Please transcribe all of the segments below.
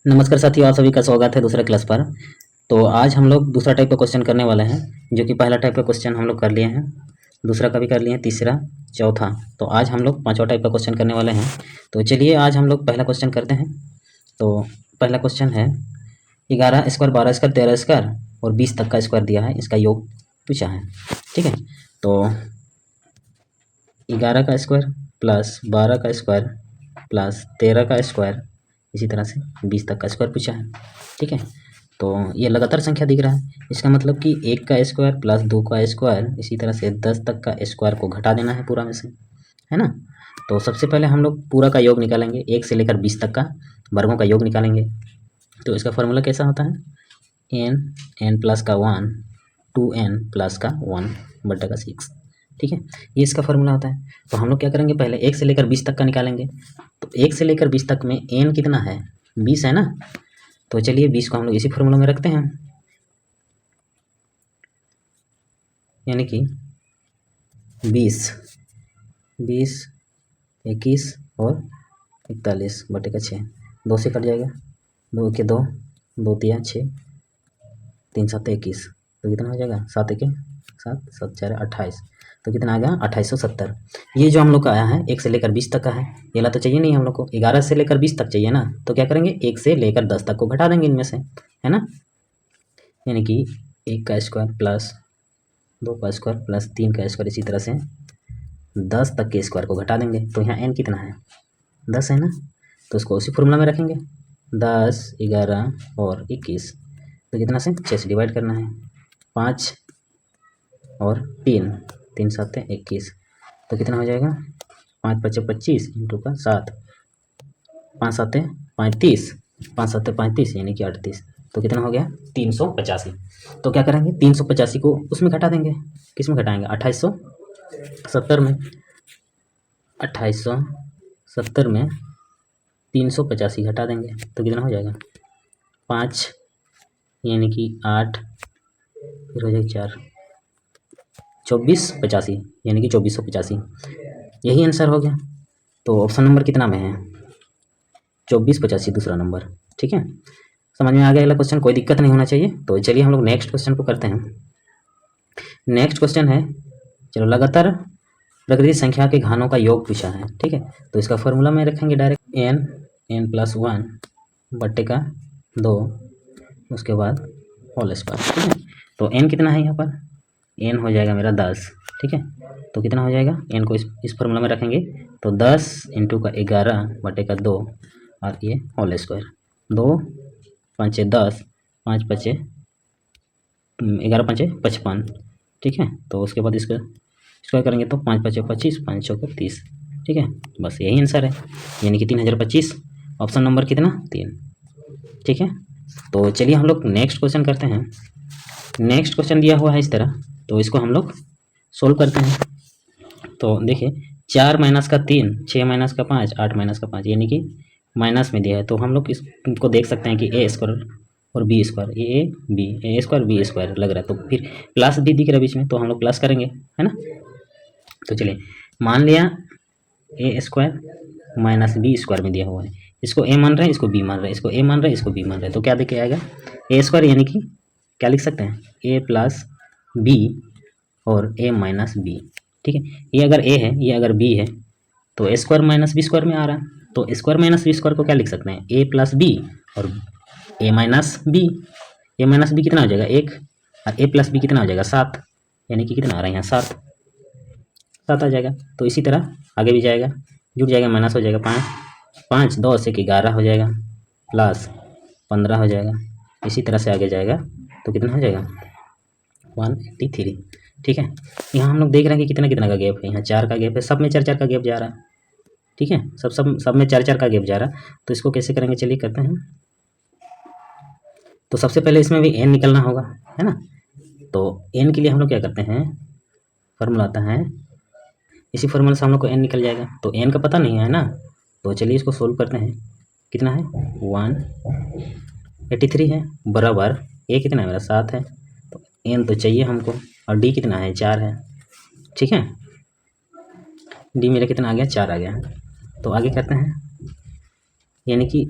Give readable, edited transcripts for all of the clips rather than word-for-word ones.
नमस्कार साथियों, आप सभी का स्वागत है दूसरे क्लास पर। तो आज हम लोग दूसरा टाइप का क्वेश्चन करने वाले हैं, जो कि पहला टाइप का क्वेश्चन हम लोग कर लिए हैं, दूसरा का भी कर लिए हैं, तीसरा, चौथा। तो आज हम लोग पांचवा टाइप का क्वेश्चन करने वाले हैं। तो चलिए आज हम लोग पहला क्वेश्चन करते हैं। तो पहला क्वेश्चन है 11 स्क्वायर 12 स्क्वायर 13 स्क्वायर और 20 तक का स्क्वायर दिया है, इसका योग पूछा है। ठीक है, तो 11 का स्क्वायर प्लस 12 का स्क्वायर प्लस 13 का स्क्वायर, इसी तरह से 20 तक का स्क्वायर पूछा है। ठीक है, तो ये लगातार संख्या दिख रहा है, इसका मतलब कि 1 का स्क्वायर प्लस 2 का स्क्वायर, इसी तरह से 10 तक का स्क्वायर को घटा देना है पूरा में से, है ना। तो सबसे पहले हम लोग पूरा का योग निकालेंगे, 1 से लेकर 20 तक का वर्गों का योग निकालेंगे। तो इसका फॉर्मूला कैसा होता है, n प्लस का 1 2n प्लस का 1 बटा का 6। ठीक है, ये इसका फॉर्मूला होता है। तो हम लोग क्या करेंगे, पहले 1 से लेकर 20 तक का निकालेंगे। तो 1 से लेकर 20 तक में n कितना है, 20 है ना। तो चलिए 20 को हम लोग इसी फॉर्मूला में रखते हैं, यानी कि 20 20 21 और 41 बटे का 6, 2 से कट जाएगा, 2 के 2 2 तिया 6 3 7 21, तो कितना हो जाएगा, 7 1 7 7 4 28, तो कितना आ गया 2870। ये जो हम लोग का आया है 1 से लेकर 20 तक का है, ये ला तो चाहिए नहीं हम लोग को, 11 से लेकर 20 तक चाहिए ना। तो क्या करेंगे, 1 से लेकर 10 तक को घटा देंगे इनमें से, है ना। यानी कि 1 का स्क्वायर प्लस 2 का स्क्वायर प्लस 3 का स्क्वायर, इसी तरह से 10 तक के स्क्वायर को घटा देंगे। तो यहाँ n कितना है, 10 है ना। तो उसको उसी फॉर्मूला में रखेंगे, 10 11 और 21, तो कितना से 6 से डिवाइड करना है, 5 और 3 3 7 21, तो कितना हो जाएगा, 5 5 25 इंटू का 7, 5 7 35 5 7 35 यानी कि 38, तो कितना हो गया 385। तो क्या करेंगे, 385 को उसमें घटा देंगे, किस में घटाएंगे, 2870 में, 2870 में 385 घटा देंगे, तो कितना हो जाएगा 5 यानी कि 8, फिर हो जाएगा 4, 2485 यानी कि 2485, यही आंसर हो गया। तो ऑप्शन नंबर कितना में है, 2485 दूसरा नंबर। ठीक है, समझ में आ गया अगला क्वेश्चन, कोई दिक्कत नहीं होना चाहिए। तो चलिए हम लोग नेक्स्ट क्वेश्चन को करते हैं। नेक्स्ट क्वेश्चन है, चलो, लगातार प्रकृति संख्या के घानों का योग पूछा है। ठीक है, तो इसका फॉर्मूला में रखेंगे डायरेक्ट n प्लस 1 बट्टे का 2, उसके बाद होल स्क्वायर। ठीक है, तो n कितना है यहाँ पर, n हो जाएगा मेरा 10। ठीक है, तो कितना हो जाएगा, n को इस फॉर्मूला में रखेंगे, तो 10 इंटू का 11 बटे का 2 और ये होल स्क्वायर, 2 5 10 5 5 11 5 55। ठीक है, तो उसके बाद इसका स्क्वायर करेंगे तो 5 5 25 5 6 30। ठीक है, बस यही आंसर है, यानी कि 3025, ऑप्शन नंबर कितना 3। ठीक है, तो चलिए हम लोग नेक्स्ट क्वेश्चन करते हैं। नेक्स्ट क्वेश्चन दिया हुआ है इस तरह, तो इसको हम लोग सोल्व करते हैं। तो देखिए, 4 माइनस का 3 6 माइनस का 5 8 माइनस का 5, यानी कि माइनस में दिया है, तो हम लोग इसको देख सकते हैं कि ए स्क्वायर और B square, A square B square लग रहा है, तो फिर प्लस भी दिख रहा है बीच में, तो हम लोग प्लस करेंगे, है ना। तो चलिए, मान लिया ए स्क्वायर माइनस बी स्क्वायर में दिया हुआ है, इसको ए मान रहे हैं, इसको बी मान रहे हैं, इसको ए मान रहे हैं, इसको बी मान रहे हैं, तो क्या देख के आएगा, ए स्क्वायर यानी कि क्या लिख सकते हैं, ए प्लस बी और ए माइनस बी। ठीक है, ये अगर ए है, ये अगर बी है, तो A square minus B square में आ रहा है, तो स्क्वायर माइनस बी स्क्वायर को क्या लिख सकते हैं, ए प्लस बी और ए माइनस बी। ए माइनस बी कितना हो जाएगा 1, और ए प्लस बी कितना हो जाएगा 7, यानी कि कितना आ रहा है यहाँ 7 आ जाएगा। तो इसी तरह आगे भी जाएगा, जुड़ जाएगा, माइनस हो जाएगा 5 5 2 से 11 हो जाएगा, प्लस 15 हो जाएगा, इसी तरह से आगे जाएगा, तो कितना हो जाएगा 183। ठीक है, यहाँ हम लोग देख रहे हैं कि कितना कितना का गैप है, यहाँ 4 का गैप है, सब में 4 4 का गैप जा रहा है। ठीक है, सब में 4 4 का गैप जा रहा है, तो इसको कैसे करेंगे, चलिए करते हैं। तो सबसे पहले इसमें भी n निकलना होगा, है ना। तो n के लिए हम लोग क्या करते हैं, फॉर्मूला आता है, इसी फॉर्मूला से हम लोग को n निकल जाएगा, तो n का पता नहीं है ना, तो चलिए इसको सोल्व करते हैं। कितना है 183 है, बराबर a कितना है मेरा 7 है, तो n तो चाहिए हमको, और d कितना है 4 है। ठीक है, d मेरा कितना आ गया 4 आ गया, तो आगे करते हैं, यानी कि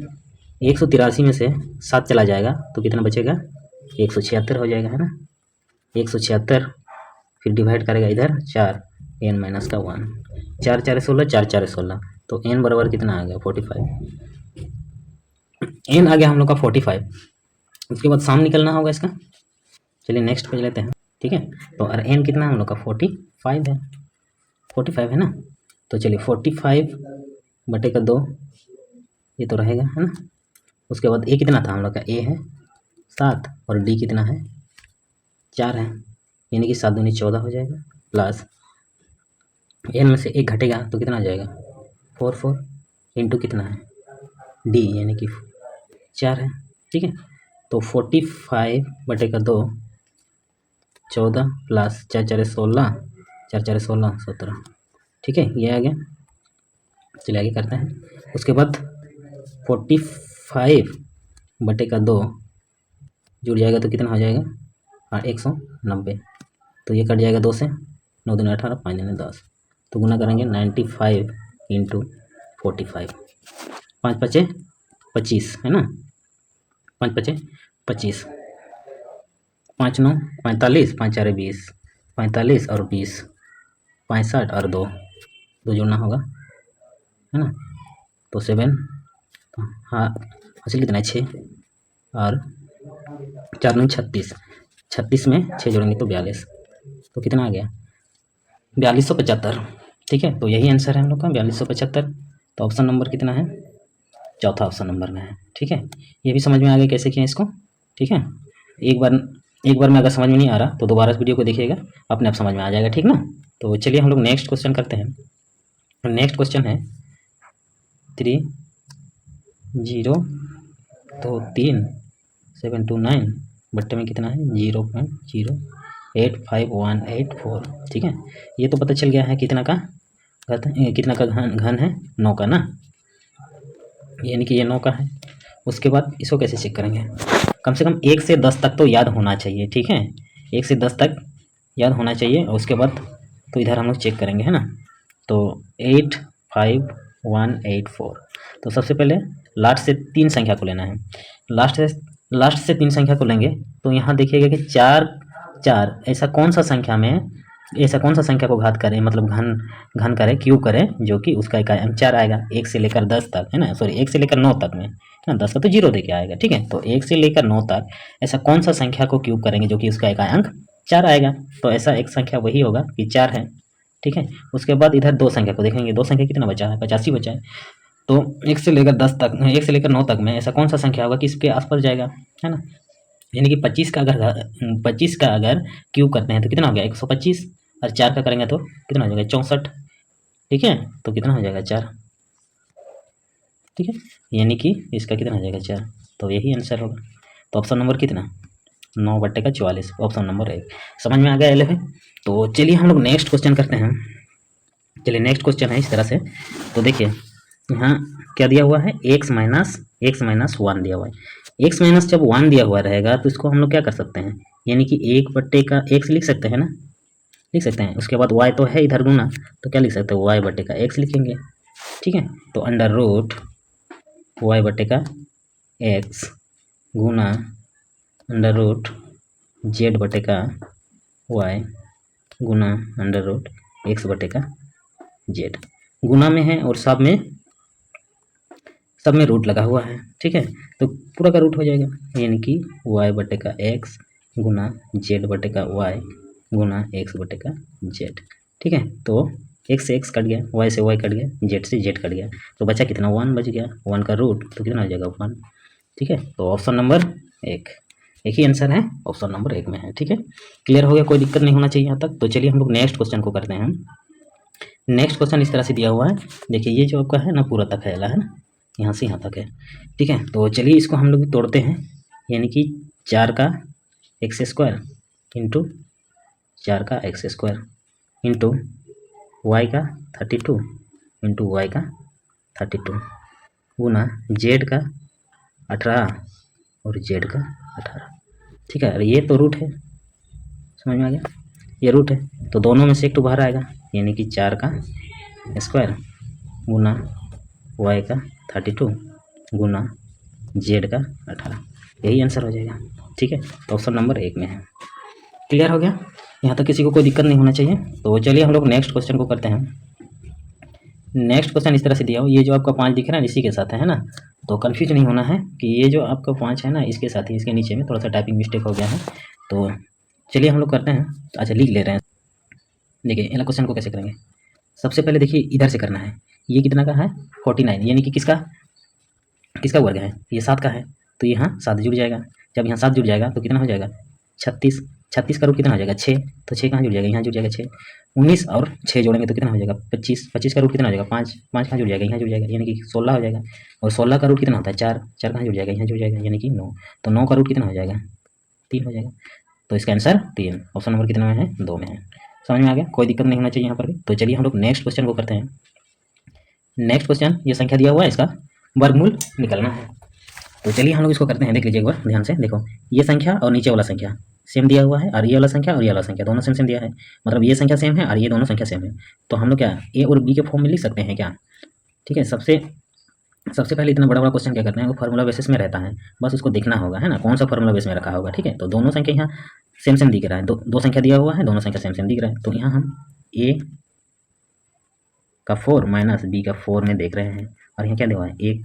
183 में से 7 चला जाएगा तो कितना बचेगा, 176 हो जाएगा, है ना। 176 फिर डिवाइड करेगा इधर 4, n माइनस का 1, 4 4 16, 4 4 16, तो n बराबर कितना आ गया 45। n आ गया हम लोग का 45। उसके बाद साम निकलना होगा इसका। चलिए नेक्स्ट पेज लेते हैं, ठीक है। तो और n कितना है हम लोग का 45 है, 45 है ना। तो चलिए 45 बटे का 2 ये तो रहेगा, है ना। उसके बाद a कितना था हम लोग का, a है 7 और d कितना है 4 है, यानी कि 7 दूनी 14 हो जाएगा, प्लस n में से एक घटेगा तो कितना आ जाएगा 4 इंटू कितना है d यानी कि 4 है, ठीक है। तो 45 बटे का 2 14 प्लस 4 4 16, 4 4 16 17, ठीक है, ये आ गया। चलिए आगे करते हैं। उसके बाद 45 बटे का 2 जुड़ जाएगा तो कितना हो जाएगा, हाँ 190, तो ये कट जाएगा 2 से, 9 दूनी 18, 5 दूनी 10, तो गुना करेंगे 95 इंटू 45, 5 पचे 25 है ना, 5 पचे 25, 5 9 45, 5 4 20, 45 और 20 65 और 2 जुड़ना होगा, है ना। तो 7, हाँ हासिल कितना है 6 और 4 9 36, 36 में 6 जोड़ेंगे तो 42, तो कितना आ गया 4275, ठीक है। तो यही आंसर है हम लोग का 4275। तो ऑप्शन नंबर कितना है, चौथा ऑप्शन नंबर में है, ठीक है। ये भी समझ में आ गया कैसे किया इसको, ठीक है। एक बार में अगर समझ में नहीं आ रहा तो दोबारा इस वीडियो को देखिएगा, अपने आप समझ में आ जाएगा, ठीक ना। तो चलिए हम लोग नेक्स्ट क्वेश्चन करते हैं। नेक्स्ट क्वेश्चन है 3 0 तो 3 729 बट्टे में कितना है 0.08518 ठीक है। ये तो पता चल गया है कितना का घन है 9 का ना, यानी कि ये 9 का है। उसके बाद इसको कैसे चेक करेंगे, कम से कम 1 से 10 तक तो याद होना चाहिए, ठीक है। 1 से 10 तक याद होना चाहिए, और उसके बाद तो इधर हम लोग चेक करेंगे, है ना। तो 85184, तो सबसे पहले लास्ट से 3 संख्या को लेना है। लास्ट से 3 संख्या को लेंगे तो यहाँ देखिएगा कि 4 4 ऐसा कौन सा संख्या को घात करें, मतलब घन करें, क्यूब करें, जो कि उसका इकाई अंक 4 आएगा। 1 से लेकर 10 तक, है ना, सॉरी 1 से लेकर 9 तक में, है ना, 10 का तो 0 दे के आएगा, ठीक है। तो 1 से लेकर 9 तक ऐसा कौन सा संख्या को क्यूब करेंगे जो कि उसका इकाई अंक 4 आएगा। तो ऐसा एक संख्या वही होगा कि 4 है, ठीक है। उसके बाद इधर 2 संख्या को देखेंगे, 2 संख्या कितना बचा है 85 बचा है। तो 1 से लेकर 10 तक, 1 से लेकर 9 तक में ऐसा कौन सा संख्या होगा कि इसके आसपास जाएगा, है ना। यानी कि 25 का अगर क्यूब करते हैं तो कितना हो गया 125, और 4 का करेंगे तो कितना हो जाएगा 64, ठीक है। तो कितना हो जाएगा 4, ठीक है, यानी कि इसका कितना हो जाएगा 4, तो यही आंसर होगा। तो ऑप्शन नंबर कितना 9 बट्टे का 44, ऑप्शन नंबर 1। समझ में आ गया 11। तो चलिए हम लोग नेक्स्ट क्वेश्चन करते हैं। चलिए नेक्स्ट क्वेश्चन है इस तरह से। तो देखिए यहाँ क्या दिया हुआ है, x माइनस 1 दिया हुआ है। x माइनस जब 1 दिया हुआ रहेगा तो इसको हम लोग क्या कर सकते हैं, यानी कि 1 बट्टे का x लिख सकते हैं ना, लिख सकते हैं। उसके बाद y तो है इधर गुना, तो क्या लिख सकते हैं y बट्टे का x लिखेंगे, ठीक है। तो अंडर रूट y बट्टे का x गुना अंडर रूट z बट्टे का y गुना अंडर रूट x बट्टे का z, गुना में है और सब में रूट लगा हुआ है, ठीक है। तो पूरा का रूट हो जाएगा, यानी कि y बटे का x गुना z बटे का y गुना x बटे का z, ठीक है। तो x से x कट गया, y से y कट गया, z से z कट गया, तो बचा कितना 1 बच गया, 1 का रूट तो कितना हो जाएगा 1, ठीक है। तो ऑप्शन नंबर 1 एक ही आंसर है, ऑप्शन नंबर 1 में है, ठीक है। क्लियर हो गया, कोई दिक्कत नहीं होना चाहिए यहाँ तक। तो चलिए हम लोग नेक्स्ट क्वेश्चन को करते हैं। नेक्स्ट क्वेश्चन इस तरह से दिया हुआ है, देखिए ये जो आपका है ना पूरा तक है ना, यहाँ से यहाँ तक है, ठीक है। तो चलिए इसको हम लोग तोड़ते हैं, यानी कि 4 का एक्स स्क्वायर इंटू 4 का एक्स स्क्वायर इंटू वाई का 32 इंटू वाई का 32 गुना जेड का 18 और जेड का 18, ठीक है। अरे ये तो रूट है, समझ में आ गया, ये रूट है, तो दोनों में से एक तो बाहर आएगा, यानी कि 4 का स्क्वायर गुना वाई का 32 गुना जेड का 18, यही आंसर हो जाएगा। ठीक है, तो ऑप्शन नंबर 1 में है। क्लियर हो गया, यहाँ तक किसी को कोई दिक्कत नहीं होना चाहिए। तो चलिए हम लोग नेक्स्ट क्वेश्चन को करते हैं। नेक्स्ट क्वेश्चन इस तरह से दिया हो, ये जो आपका 5 दिख रहा है इसी के साथ है ना, तो कन्फ्यूज नहीं होना है कि ये जो आपका 5 है ना इसके साथ ही, इसके नीचे में थोड़ा सा टाइपिंग मिस्टेक हो गया है। तो चलिए हम लोग करते हैं। अच्छा, लिख ले रहे हैं। देखिए इन क्वेश्चन को कैसे करेंगे। सबसे पहले देखिए इधर से करना है। ये कितना का है 49, यानी कि किसका किसका वर्ग है, ये 7 का है, तो यहाँ 7 जुड़ जाएगा। जब यहाँ 7 जुड़ जाएगा तो कितना हो जाएगा 36। 36 का रूट कितना हो जाएगा 6, तो 6 कहाँ जुड़ जाएगा, यहाँ जुड़ जाएगा 6। 19 और 6 जोड़ेंगे तो कितना हो जाएगा 25। 25 का रूट कितना हो जाएगा 5, 5 कहाँ जुड़ जाएगा, यहाँ जुड़ जाएगा, यानी कि 16 हो जाएगा। और 16 का रूट कितना होता है 4, 4 कहाँ जुड़ जाएगा, यहाँ जुड़ जाएगा, यानी कि 9। तो 9 का रूट कितना हो जाएगा 3 हो जाएगा। तो इसका आंसर 3, ऑप्शन नंबर कितना में है 2 में है। समझ में आ गया, कोई दिक्कत नहीं होना चाहिए यहाँ पर भी। तो चलिए हम लोग नेक्स्ट क्वेश्चन को करते हैं। नेक्स्ट क्वेश्चन, ये संख्या दिया हुआ है, इसका वर्गमूल निकालना है। तो चलिए हम लोग इसको करते हैं। देख लीजिए एक बार ध्यान से, देखो ये संख्या और नीचे वाला संख्या सेम दिया हुआ है, और ये वाला संख्या और ये वाला संख्या दोनों सेम सेम दिया है, मतलब ये संख्या सेम है और ये दोनों संख्या सेम है। तो हम लोग क्या ए और बी के फॉर्म में लिख सकते हैं क्या। ठीक है, सबसे पहले इतना बड़ा क्वेश्चन क्या करते हैं, वो फार्मूला बेसिस में रहता है, बस उसको देखना होगा है ना, कौन सा फार्मूला बेस में रखा होगा। ठीक है, तो दोनों संख्या यहाँ सेम सेम दिख रहा है, दो संख्या दिया हुआ है, दोनों संख्या सेम सेम दिख रहा है। तो यहाँ हम ए का 4 माइनस बी का 4 में देख रहे हैं, और यहाँ क्या दिया हुआ है एक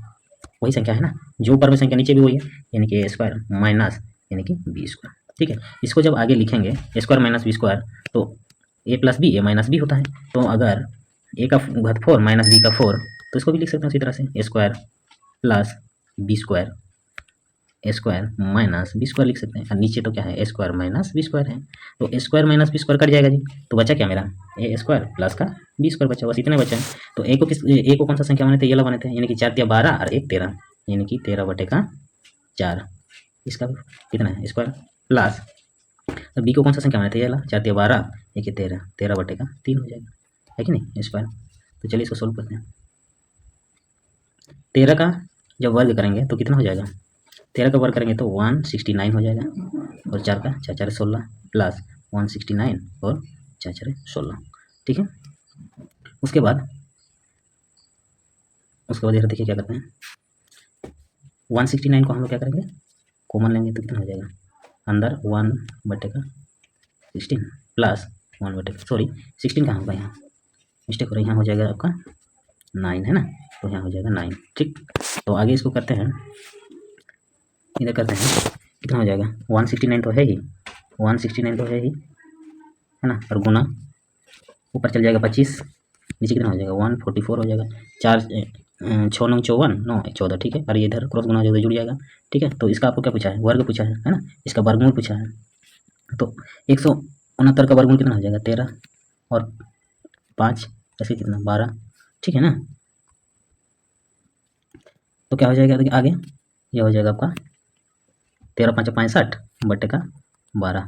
वही संख्या है ना, जो ऊपर में संख्या नीचे भी वही है, यानी कि ए स्क्वायर माइनस यानी कि बी स्क्वायर। ठीक है, इसको जब आगे लिखेंगे ए स्क्वायर माइनस बी स्क्वायर, तो ए प्लस बी ए माइनस बी होता है। तो अगर ए का घात 4 माइनस बी का 4, तो इसको भी लिख सकते हैं उसी तरह से, A square plus B square, A square minus B square लिख सकते हैं। और नीचे तो क्या है A square minus B square है, तो A square minus B square cut जाएगा जी, तो बचा क्या मेरा ए स्क्वायर प्लस का बी स्क्वायर बचा, बस इतना बचा है। तो ए को कौन सा संख्या माने थे, ये वाला माने थे, यानी कि 4 या 12 और 1 13, यानी कि 13/4। इसका कितना है स्क्वायर प्लस, तो बी को कौन सा संख्या माने थे, ये वाला 4 या 12 1 13, 13/3 हो जाएगा, है कि नहीं स्क्वायर। तो चलिए इसको सोल्व करते हैं। 13 का जब वर्ग करेंगे तो कितना हो जाएगा, 13 का वर्ग करेंगे तो 169 हो जाएगा, और 4 का 4 4 16 प्लस 169 और 4 4 16। ठीक है, उसके बाद इधर देखिए क्या करते हैं, 169 को हम लोग क्या करेंगे कॉमन लेंगे, तो कितना हो जाएगा अंदर 1/16 प्लस 16 कहाँ होगा, यहाँ मिस्टेक हो रही है, यहाँ हो जाएगा आपका 9 है ना, तो यहाँ हो जाएगा 9। ठीक, तो आगे इसको करते हैं, इधर करते हैं, कितना हो जाएगा 169 तो है ही, 169 तो है ही है ना, और गुना ऊपर चल जाएगा 25, नीचे कितना हो जाएगा 144 हो जाएगा, 4 6 9 54 9 1 14। ठीक है, और ये इधर क्रॉस गुना हो जाएगा जुड़ जाएगा। ठीक है, तो इसका आपको क्या पूछा है, वर्ग पूछा है ना, इसका वर्गमूल पूछा है। तो 169 का वर्गमूल कितना हो जाएगा 13 और 5 ऐसे कितना 12। ठीक है ना, तो क्या हो जाएगा आगे, ये हो जाएगा आपका 13 5 65/12।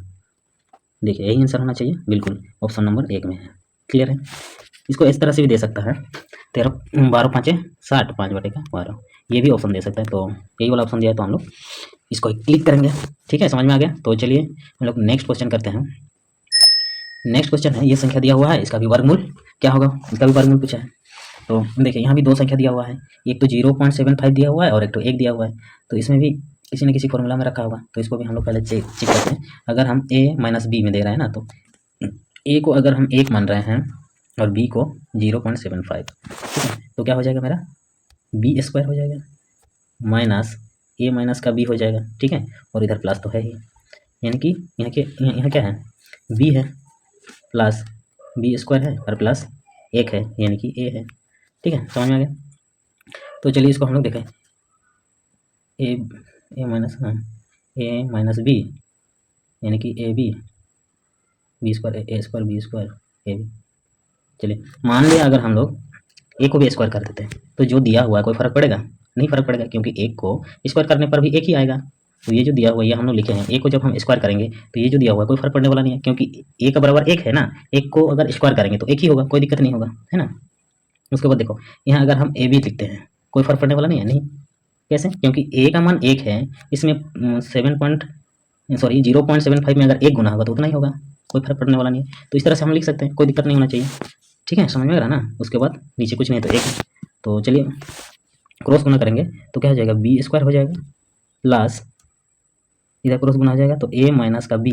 देखिए यही आंसर होना चाहिए, बिल्कुल ऑप्शन नंबर 1 में है। क्लियर है, इसको इस तरह से भी दे सकता है, 13 12 5 60 5/12, ये भी ऑप्शन दे सकता है। तो यही वाला ऑप्शन दिया है, तो हम लोग इसको क्लिक करेंगे। ठीक है, समझ में आ गया। तो चलिए हम लोग नेक्स्ट क्वेश्चन करते हैं। नेक्स्ट क्वेश्चन है, ये संख्या दिया हुआ है, इसका भी वर्गमूल क्या होगा, इसका भी वर्गमूल पूछा है। तो देखिए यहाँ भी दो संख्या दिया हुआ है, एक तो 0.75 दिया हुआ है और एक तो 1 दिया हुआ है, तो इसमें भी किसी न किसी फॉर्मूला में रखा होगा, तो इसको भी हम लोग पहले चेक करते हैं। अगर हम a माइनस बी में दे रहे हैं ना, तो a को अगर हम 1 मान रहे हैं और b को 0.75, ठीक है, तो क्या हो जाएगा मेरा b स्क्वायर हो जाएगा माइनस a माइनस का b हो जाएगा। ठीक है, और इधर प्लस तो है ही, यानी कि यहाँ क्या है b है प्लस b स्क्वायर है और प्लस 1 है, यानी कि a है। ठीक है, समझ में आ गया। तो चलिए इसको हम लोग देखें, a माइनस b यानी कि a b square a square b square a b। चलिए मान लिया अगर हम लोग a को भी स्क्वायर कर देते हैं, तो जो दिया हुआ है कोई फर्क पड़ेगा, नहीं फर्क पड़ेगा, क्योंकि एक को स्क्वायर करने पर भी एक ही आएगा। तो ये जो दिया हुआ है ये हम लोग लिखे हैं, a को जब हम स्क्वायर करेंगे तो ये जो दिया हुआ है कोई फर्क पड़ने वाला नहीं है, क्योंकि a का बराबर 1 है ना, एक को अगर स्क्वायर करेंगे तो एक ही होगा, कोई दिक्कत नहीं होगा, है ना। उसके बाद देखो यहाँ अगर हम a b लिखते हैं, कोई फर्क पड़ने वाला नहीं है, नहीं कैसे, क्योंकि a का मान 1 है, इसमें 0.75 में अगर 1 गुना होगा तो उतना ही होगा, कोई फर्क पड़ने वाला नहीं है। तो इस तरह से हम लिख सकते हैं, कोई दिक्कत नहीं होना चाहिए। ठीक है, समझ में आ रहा ना। उसके बाद नीचे कुछ नहीं तो 1 है। तो चलिए क्रॉस गुना करेंगे तो क्या हो जाएगा, बी स्क्वायर हो जाएगा प्लस इधर क्रॉस गुना हो जाएगा तो ए माइनस का बी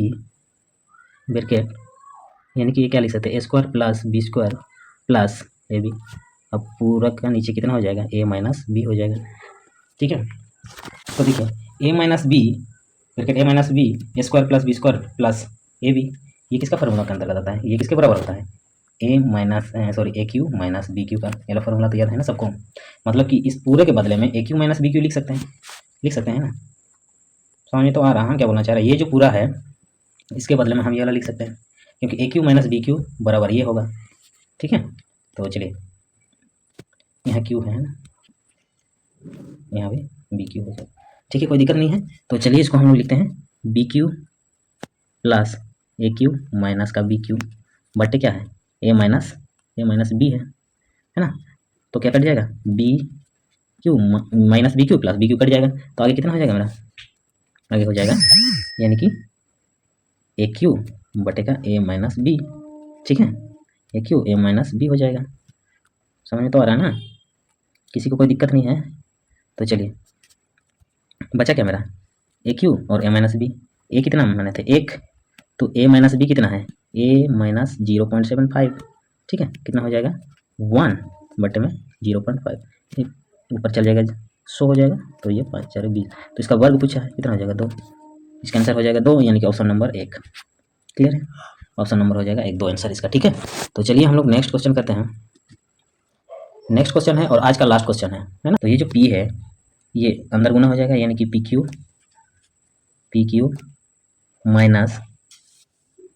ब्रैकेट, यानी कि ये क्या लिख सकते हैं, A square plus B square plus A B. अब पूरा का नीचे कितना हो जाएगा, ए माइनस बी हो जाएगा। ठीक है, तो देखिए A minus B bracket A minus B A square plus B square plus A B, ये किसका फार्मूला के अंतर्गत आता है, ये किसके बराबर होता है, ए माइनस सॉरी ए क्यू माइनस बी क्यू का। ये वाला फार्मूला तो याद है ना सबको, मतलब कि इस पूरे के बदले में ए क्यू माइनस बी क्यू लिख सकते हैं ना। समझ में तो आ रहा है क्या बोलना चाह रहा है, ये जो पूरा है इसके बदले में हम ये वाला लिख सकते हैं, क्योंकि ए क्यू माइनस बी क्यू बराबर ये होगा। ठीक है, तो चलिए यहाँ क्यू है ना, यहाँ भी बी क्यू हो जाएगा। ठीक है, कोई दिक्कत नहीं है। तो चलिए इसको हम लोग लिखते हैं बी क्यू प्लस ए क्यू माइनस का बी क्यू बटे क्या है, ए माइनस बी है ना। तो क्या कट जाएगा, B Q minus B Q plus B Q cut जाएगा, तो आगे कितना हो जाएगा मेरा, आगे हो जाएगा यानी कि ए क्यू बटे का ए माइनस बी। ठीक है, A Q A minus B हो जाएगा। समझ में तो आ रहा है ना, किसी को कोई दिक्कत नहीं है। तो चलिए बचा क्या मेरा, ए क्यू और ए माइनस बी। ए कितना माने थे, एक, तो ए माइनस बी कितना है, ए माइनस 0.75। ठीक है, कितना हो जाएगा 1 बटे में 0.5, ऊपर चल जाएगा 100 हो जाएगा, तो ये 5 4 20, तो इसका वर्ग पूछा है कितना हो जाएगा 2, इसका आंसर हो जाएगा 2, यानी कि ऑप्शन नंबर 1। क्लियर है, ऑप्शन नंबर हो जाएगा 1 2 आंसर इसका। ठीक है, तो चलिए हम लोग नेक्स्ट क्वेश्चन करते हैं। नेक्स्ट क्वेश्चन है और आज का लास्ट क्वेश्चन है ना। तो ये जो पी है ये अंदर गुना हो जाएगा, यानी कि P Q minus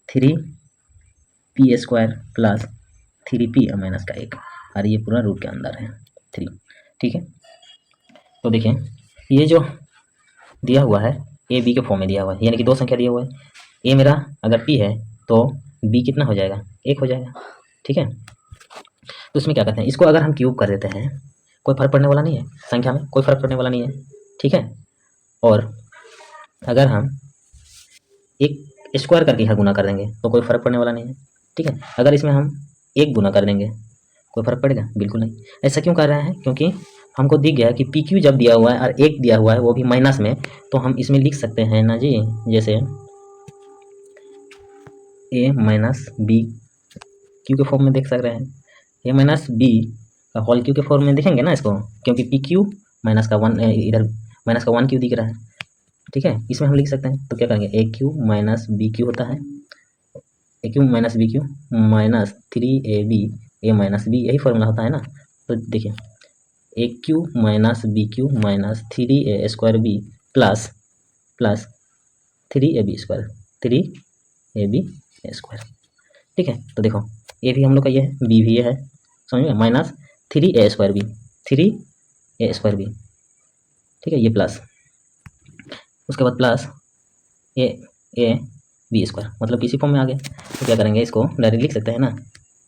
3p square plus 3p minus का 1, और ये पूरा रूट के अंदर है 3। ठीक है, तो देखिए ये जो दिया हुआ है ए बी के फॉर्म में दिया हुआ है, यानी कि दो संख्या दिया हुआ है। ए मेरा अगर p है तो b कितना हो जाएगा, 1 हो जाएगा। ठीक है, तो इसमें क्या करते हैं, इसको अगर हम क्यूब कर देते हैं कोई फर्क पड़ने वाला नहीं है, संख्या में कोई फर्क पड़ने वाला नहीं है। ठीक है, और अगर हम एक स्क्वायर करके यहाँ गुना कर देंगे तो कोई फर्क पड़ने वाला नहीं है। ठीक है, अगर इसमें हम एक गुना कर देंगे कोई फर्क पड़ेगा, बिल्कुल नहीं। ऐसा क्यों कर रहे हैं, क्योंकि हमको दिख गया कि पी क्यू जब दिया हुआ है और एक दिया हुआ है वो भी माइनस में, तो हम इसमें लिख सकते हैं ना जी, जैसे ए माइनस बी क्यू के फॉर्म में देख सकते हैं, ए माइनस बी का होल क्यू के फॉर्म में देखेंगे ना इसको, क्योंकि पी क्यू माइनस का 1 इधर माइनस का 1 क्यू दिख रहा है। ठीक है, इसमें हम लिख सकते हैं, तो क्या करेंगे, A cube minus B cube होता है, A cube minus B Q minus 3ab A minus B, यही फॉर्मूला होता है ना। तो देखिए A cube minus B Q minus 3a square B plus 3ab square 3ab square. ठीक है, तो देखो ए भी हम लोग का ये है, बी भी ये है, समझ में, minus 3a square B 3a square B. ठीक है, ये प्लस, उसके बाद प्लस ए बी स्क्वायर, मतलब किसी फॉर्म में आ गया। तो क्या करेंगे, इसको डायरेक्ट लिख सकते हैं ना,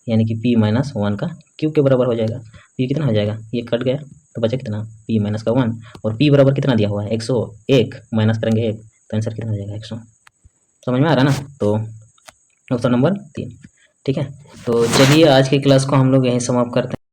यानी कि p माइनस 1 का क्यूब के बराबर हो जाएगा। ये कितना हो जाएगा, ये कट गया तो बचा कितना, p माइनस का 1, और p बराबर कितना दिया हुआ है 101, माइनस करेंगे 1 तो आंसर कितना हो जाएगा 100। समझ में आ रहा ना, तो ऑप्शन नंबर 3। ठीक है, तो चलिए आज की क्लास को हम लोग यहीं समाप्त करते हैं।